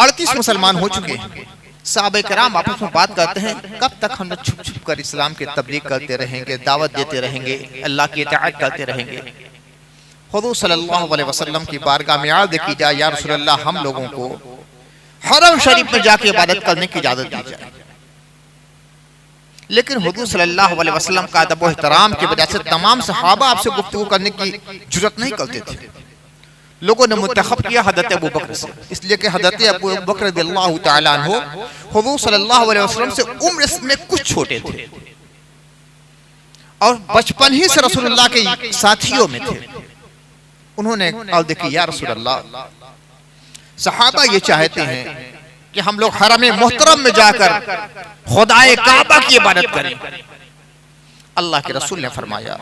38 मुसलमान हो चुके हैं। सहाबा किराम आपस में बात करते हैं, कब तक हम लोग छुप छुप कर इस्लाम की तबलीग करते रहेंगे, दावत देते रहेंगे, अल्लाह की इताअत करते रहेंगे। हुज़ूर सल्लल्लाहु अलैहि वसल्लम की बारगाह में अर्ज़ की जाए, या रसूल अल्लाह, हम लोगों को हरम शरीफ में जाके इबादत करने की इजाजत दी जाए। लेकिन हुज़ूर सल्लल्लाहु अलैहि वसल्लम का अदब व एहतराम की वजह से तमाम सहाबा आपसे गुफ्तगू करने की जुर्रत नहीं करते थे। लोगों ने मुंतखब किया हज़रत अबू बकर से, इसलिए कि हज़रत अबू बकर रज़ियल्लाहु तआला अन्हु हुज़ूर सल्लल्लाहु अलैहि वसल्लम से उम्र में कुछ छोटे थे और बचपन ही से रसूलुल्लाह के साथियों में थे। उन्होंने अर्ज़ की, या रसूल अल्लाह, सहाबा ये चाहते हैं कि हम लोग हरम मोहतरम में जाकर खुदाए काबा की इबादत करें। अल्लाह के रसूल ने फरमाया,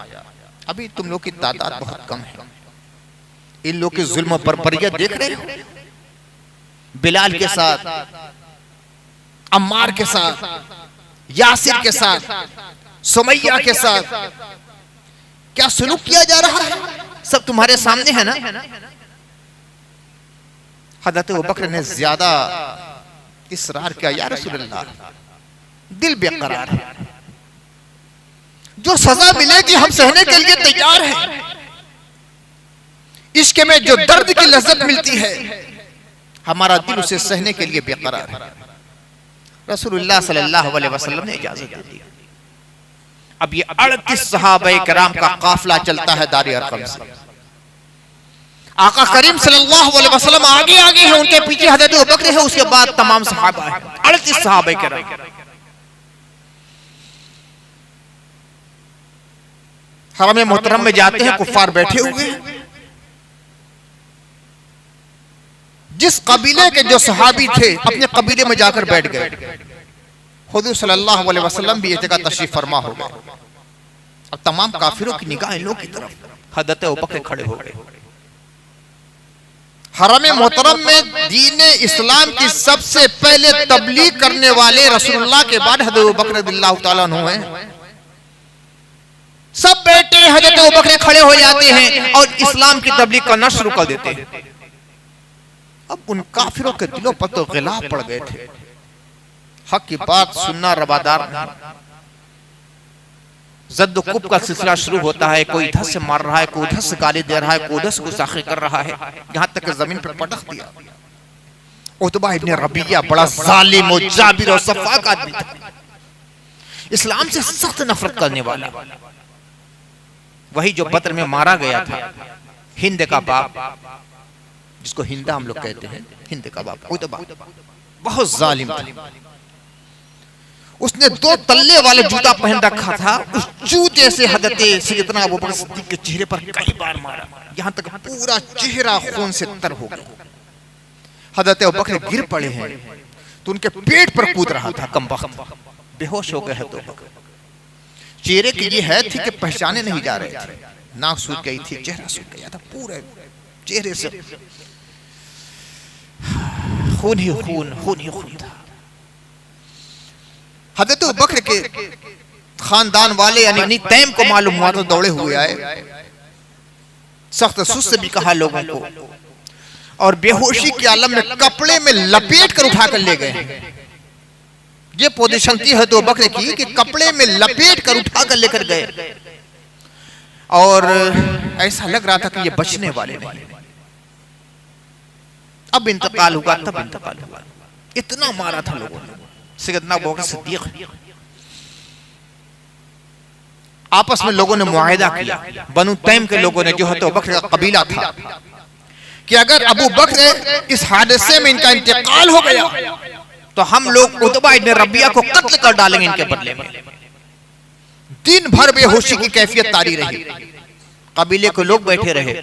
अभी तुम लोग की तादाद बहुत कम है, इन लोग के जुल्म और बर्बरियत देख रहे हो। बिलाल के साथ, अम्मार के साथ, यासिर के साथ, सुमैया के साथ क्या सुलूक किया जा रहा है, सब तुम्हारे सामने है ना। हज़रत अबू बकर ने ज्यादा इसरार किया, या रसूल अल्लाह, दिल बेकरार है, जो सजा मिलेगी हम सहने के लिए तैयार हैं। इश्क में जो दर्द की लज्जत मिलती है, हमारा दिल उसे सहने के लिए बेकरार है। रसूलुल्लाह सल्लल्लाहु अलैहि वसल्लम ने इजाजत दे दी। अब ये 38 सहाबा किराम का काफिला चलता है दार अरकम से। आका करीम सल्लल्लाहु अलैहि वसल्लम आगे आगे है, उनके पीछे हज़रत अबू बकर है, उसके बाद तमाम सहाबा है, 38 सहाबा किराम। हरम मोहतरम में जाते हैं, कुफ्फार बैठे हुए हैं। जिस कबीले के जो सहाबी थे अपने कबीले में जाकर बैठ गए। हुज़ूर सल्लल्लाहु अलैहि वसल्लम भी एक जगह तशरीफ फरमा हो गए। अब तमाम काफिरों की निगाह इन लोगों की तरफ, हज़रत अबू बकर खड़े हो गए। हरम मोहतरम में दीन इस्लाम की सबसे पहले तबलीग करने वाले रसूलुल्लाह के बाद हज़रत अबू बकर रज़ियल्लाहु तआला अन्हु हैं। सब बेटे हज़रत अबू बकर खड़े हो जाते हैं और इस्लाम की तबलीग करना शुरू कर देते हैं। अब उन काफिरों के दिलों पर तो गिलाफ पड़ गए थे। हक की बात सुनना रवादार नहीं। जद्द कुब का सिलसिला शुरू होता है, कोई इधर से मार रहा है, कोई उधर से गाली दे रहा है, कोई उधर से गुस्ताखी कर रहा है, यहां तक कि जमीन पर पटक दिया। उतबा इब्न रबिया बड़ा जालिम और जाबिर और सफाक आदमी था, इस्लाम से सख्त नफरत करने वाला। वही जो बद्र में मारा गया था, हिंद का बाप, जिसको हिंदा हम लोग कहते हैं, हिंद का बाप उतबा बहुत जालिम था। उसने 2 तल्ले वाले जूता पहन रखा था। उस जूते से हज़रत सैयदना अबू बकर सिद्दीक के चेहरे पर कई बार मारा, यहां तक पूरा चेहरा खून से तर हो गया। हज़रत अबू बकर गिर पड़े हैं तो उनके पेट पर कूद रहा था, कमबख्त बेहोश हो गए हैं। तो चेहरे की ये है थी कि पहचाने नहीं जा रहे थे, नाक सूख गई थी, चेहरा सूख गया था, पूरे चेहरे से खून ही खून, खून ही खून था। हज़रत अबू बकर के खानदान वाले यानी तैम को मालूम हुआ तो दौड़े हुए आए, सख्त सुस्त भी कहा लोगों को, और बेहोशी के आलम में कपड़े में लपेट कर उठा कर ले गए। ये पोजीशन थी हज़रत अबू बकर की कि कपड़े में लपेट कर उठा कर लेकर गए, और ऐसा लग रहा था कि ये बचने वाले नहीं। अब इंतकाल हुआ, तब इंतकाल हुआ। इतना मारा था लोगों ने। सैयदना अबू बकर सिद्दीक, आपस में लोगों ने मुआहिदा किया, बनु तैम के लोगों ने, जो है तो अबू बकर का कबीला था, कि अगर अबू बकर इस हादसे में इनका इंतकाल हो गया तो हम लोग उतबा इब्न रबिया को कत्ल कर डालेंगे इनके बदले में। दिन भर बेहोशी की कैफियत तारी रही, कबीले के लोग बैठे रहे,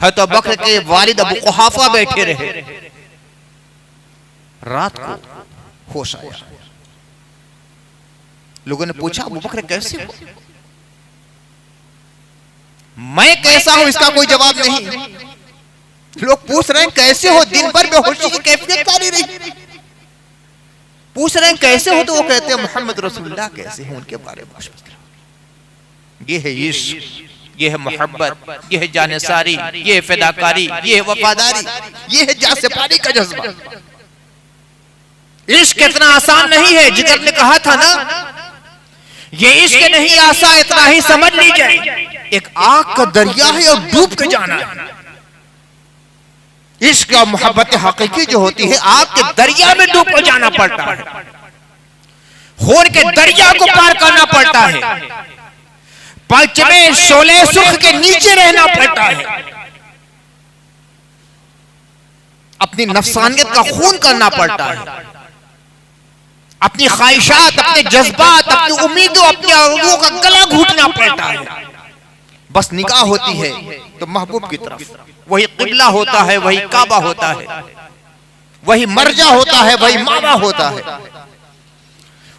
हज़रत अबू बकर के वालिद अबू कुहाफा बैठे रहे। रात को होश आया, लोगों ने पूछा अबू बकर कैसे हो? मैं कैसा हूं इसका कोई जवाब नहीं। लोग पूछ रहे हैं कैसे हो, दिन भर बेहोशी की कैफियत तारी रही। पूछ रहे हैं कैसे हो, तो वो कहते हैं मोहम्मद रसूलुल्लाह कैसे हैं, उनके बारे में। ये है इश्क, ये है मोहब्बत, ये है जानेसारी, ये है फिदाकारी, ये है वफादारी, ये है जासेपारी का जज्बा। इश्क इतना आसान नहीं है। जिगर ने कहा था ना, ये इश्क नहीं आसान, इतना ही समझ लीजिए, एक आग का दरिया है और डूब के जाना है। इश्क और मोहब्बत हकीकी जो होती है, आग के दरिया में डूब कर जाना पड़ता है, खून के दरिया को पार करना पड़ता है, पचमे शोले सुख के नीचे रहना पड़ता है, अपनी नफ्सानियत का खून करना पड़ता है, अपनी ख्वाहिशात, अपने जज्बात, अपनी उम्मीदों, अपनी आरज़ुओं का गला घूटना पड़ता है। बस निगाह होती है तो महबूब की तरफ, वही क़िबला होता है, वही काबा होता है, वही मरजा होता है, वही मावा होता है।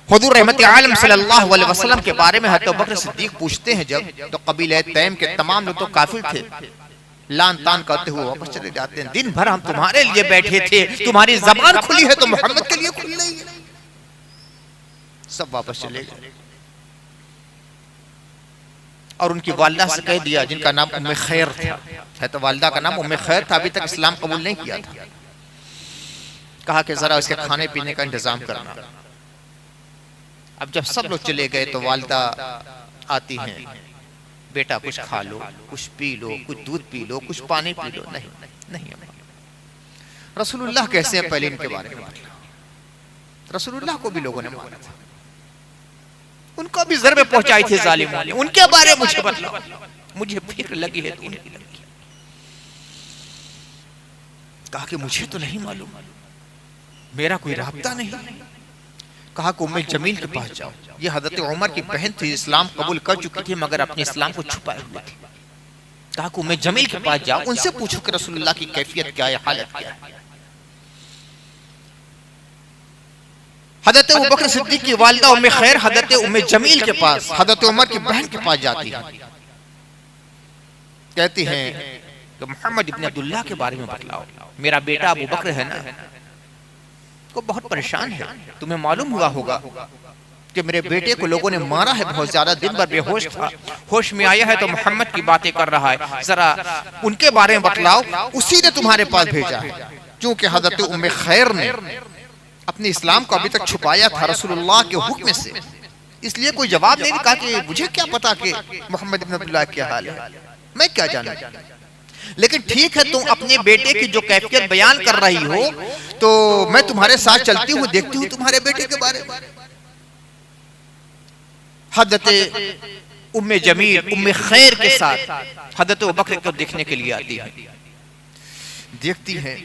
हुज़ूर रहमत आलम सल्लल्लाहु अलैहि वसल्लम के बारे में हज़रत अबू बकर सिद्दीक़ पूछते हैं जब, तो कबीले तैम के तमाम लोग तो काफिर थे, लान तान करते हुए वापस चले जाते हैं। दिन भर हम तुम्हारे लिए बैठे थे, तुम्हारी ज़बान खुली है तो मोहम्मद के लिए खुली नहीं है। सब वापस चले गए और उनकी वालिदा से कह दिया, जिनका नाम उम्मे खैर था, है तो वालिदा का नाम उम्मे खैर था, अभी तक इस्लाम कबूल नहीं किया था, कहा कि जरा इसके खाने पीने का इंतजाम करना। अब जब सब लोग चले गए तो वालिदा आती हैं, बेटा कुछ खा लो, कुछ पी लो, कुछ दूध पी लो, कुछ पानी पी लो। नहीं नहीं, रसूलुल्लाह कैसे हैं पहले इनके बारे में बताओ। रसूलुल्लाह को भी लोगों ने मारा था, उनको भी ज़रबे पहुंचाई थी जालिमों ने, उनके बारे में मुझे बताओ, मुझे फिक्र लगी है तो उन्हें लगी। कहा कि मुझे तो नहीं मालूम, मेरा कोई राब्ता नहीं। कहा कि उम्मे जमील के पास जाओ, ये हजरत उमर की बहन थी, इस्लाम कबूल कर चुकी थी मगर अपने इस्लाम को छुपाए हुए थी। कहा कि उम्मे जमील के पास जाओ, उनसे पूछो कि रसूलुल्लाह की कैफियत क्या है, हालत क्या है। हजरत अबू बकर सिद्दीक़ की वालिदा उम्मे खैर हजरत उम्मे जमील के पास, हजरत उमर की बहन के पास जाती है, कहती हैं कि मोहम्मद इब्न अब्दुल्लाह के बारे में बतलाओ, मेरा बेटा अबू बकर है ना, को बहुत परेशान है। तुम्हें मालूम हुआ होगा कि मेरे बेटे को लोगों ने मारा है बहुत ज्यादा, दिन भर बेहोश था, होश में आया है तो मोहम्मद की बातें कर रहा है, जरा उनके बारे में बतलाओ। उसी ने तुम्हारे पास भेजा है। क्योंकि हजरत उम्मे खैर ने अपने इस्लाम को अभी तक छुपाया था रसूलुल्लाह के हुक्म से, इसलिए कोई जवाब नहीं। कहा कि मुझे क्या पता कि मोहम्मद इब्न अब्दुल्लाह क्या हाल है, मैं क्या जानूं। लेकिन ठीक है, तुम अपने बेटे की जो कैफियत बयान कर रही हो तो मैं तुम्हारे साथ चलती हूँ, देखती हूँ तुम्हारे बेटे के बारे में। हजरत उम्मे जमील उम्मे खैर के साथ हजरत अबू बकर को देखने के लिए आती है। देखती है,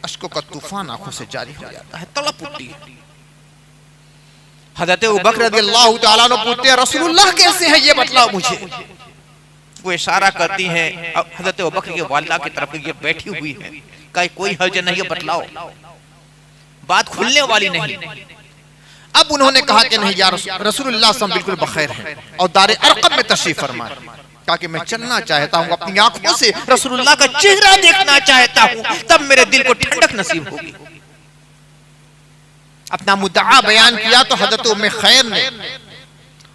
अश्कों का तूफान आंखों से जारी हो जाता है, तड़प उठती है। हजरत अबू बकर रज़ियल्लाहु तआला अन्हु पूछते हैं, रसूलुल्लाह कैसे हैं ये बतलाओ मुझे। वो इशारा करती हैं हजरत अबू बकर की वालिदा की तरफ, ये बैठी हुई है, कहीं कोई हर्ज नहीं है, बतलाओ, बात खुलने वाली नहीं। अब उन्होंने कहा कि नहीं यार, रसूलुल्लाह सल्लल्लाहु बिल्कुल बखैर हैं और दारे अरक़म में तशरीफ फरमा, कहा कि मैं चलना चाहता हूँ, अपनी आंखों से रसूलुल्लाह का चेहरा देखना चाहता हूँ, तब मेरे दिल को ठंडक नसीब होगी। अपना मुद्दा बयान किया तो हजरत उम्मे खैर ने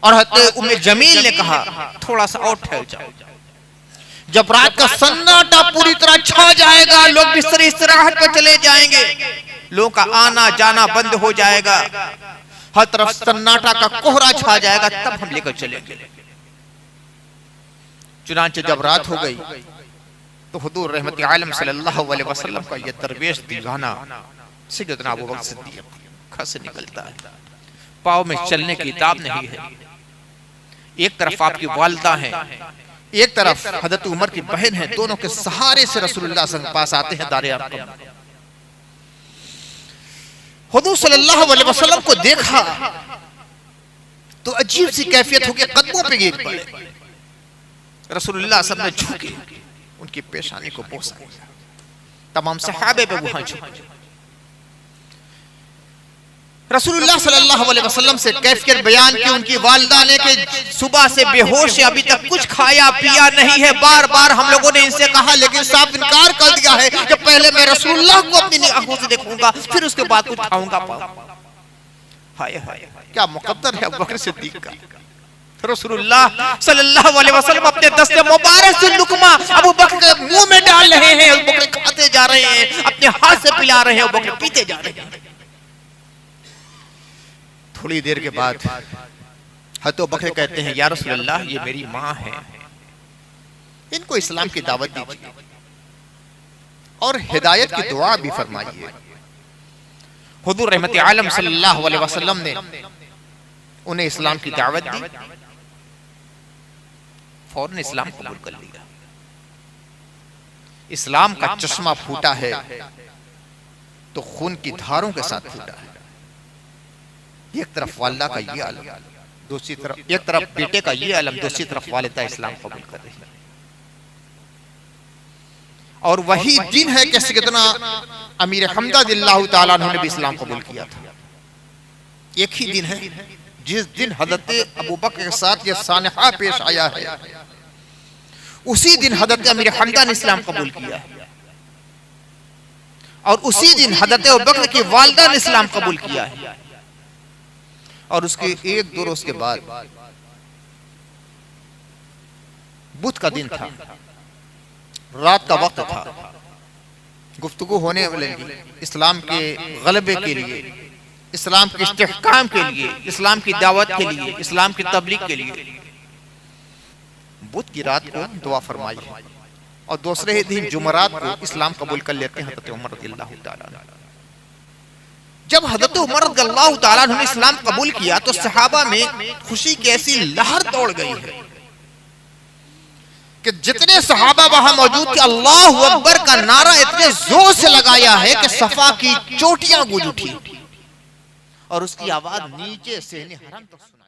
और हजरत उम्मे जमील ने कहा थोड़ा सा और ठहर जाओ, जब रात का सन्नाटा पूरी तरह छा जाएगा, लोग बिस्तर इस्तराहत पर चले जाएंगे, लोगों का आना जाना बंद हो जाएगा, हर तरफ सन्नाटा का कोहरा छा जाएगा, तब हम लेकर चलेंगे। चुनांचे जब रात हो गई तो हुजूर रहमत आलम सल्लल्लाहु अलैहि वसल्लम का यह दरवेश दीवाना सैयदना अबू बकर सिद्दीक़ खा से निकलता है, पाँव में चलने की ताब नहीं है। एक तरफ आपकी वालिदा है, एक तरफ हजरत उमर की बहन है, दोनों के सहारे से रसूलुल्लाह सल्लल्लाहु अलैहि वसल्लम पास आते हैं दारे अरक़म। हुजूर सल्लल्लाहु अलैहि वसल्लम को देखा तो अजीब सी कैफियत हो गई, कदमों पे गिर पड़े। रसूलुल्लाह सब ने झुके, उनकी पेशानी को बोसा, तमाम सहाबे पे वहां झुके। रसूलुल्लाह सल्लल्लाहु अलैहि वसल्लम से कैफियत बयान की उनकी वालिदा ने कि सुबह से बेहोश है, अभी तक कुछ खाया पिया नहीं है, बार बार हम लोगों ने इनसे कहा लेकिन साफ इनकार कर दिया है कि पहले मैं रसूलुल्लाह को अपनी आंखों से देखूंगा, फिर उसके बाद कुछ खाऊंगा। हाय हाय, क्या मुकद्दर है अबू बकर सिद्दीक़ का। रसूलुल्लाह सल्लल्लाहु अलैहि वसल्लम अपने दस्ते मुबारक से लुकमा अबू बकर के मुंह में डाल रहे हैं, अबू बकर खाते जा रहे हैं, अपने हाथ से पिला रहे हैं, अबू बकर पीते जा रहे हैं। थोड़ी देर के बाद हज़रत बकर कहते हैं, या रसूलल्लाह, ये मेरी माँ है, इनको इस्लाम की दावत दीजिए और हिदायत की दुआ भी फरमाइए। हुजूर रहमत आलम सल्लल्लाहु अलैहि वसल्लम ने उन्हें इस्लाम की दावत दी, फौरन इस्लाम कबूल कर लिया। इस्लाम का चश्मा फूटा है तो खून की धारों के साथ फूटा है। एक तरफ वालिदा का ये आलम, दूसरी तरफ एक तरफ बेटे का ये आलम, दूसरी तरफ वालिदा इस्लाम कबूल कर रही है। और वही दिन है कि सैयदना अमीर हमजा रज़ियल्लाहु ताला अन्हु ने भी इस्लाम कबूल किया था। एक ही दिन है जिस दिन हजरत अबू बकर के साथ ये सानहा पेश आया है, उसी दिन हजरत अमीर हमजा ने इस्लाम कबूल किया है और उसी दिन हजरत अबू बकर की वालिदा ने इस्लाम कबूल किया है। और उसके एक दो रोज के बाद बुध का दिन था, रात का वक्त था, गुफ्तगू होने वाली इस्लाम के गलबे के लिए, इस्लाम के इस्तेहकाम के लिए, इस्लाम की दावत के लिए, इस्लाम की तबलीग के लिए। बुध की रात को दुआ फरमाई और दूसरे ही दिन जुमरात को इस्लाम कबूल कर लेते हैं हज़रत उमर रज़ियल्लाहु ताला अन्हु। जब हज़रत उमर रज़ियल्लाहु ताला अन्हु ने इस्लाम कबूल किया तो सहाबा में खुशी की ऐसी लहर दौड़ गई है कि जितने सहाबा वहां मौजूद थे, अल्लाहु अकबर का नारा इतने जोर से लगाया है कि सफा की चोटियां गूंज उठी और उसकी आवाज नीचे से हरम तक सुनाई।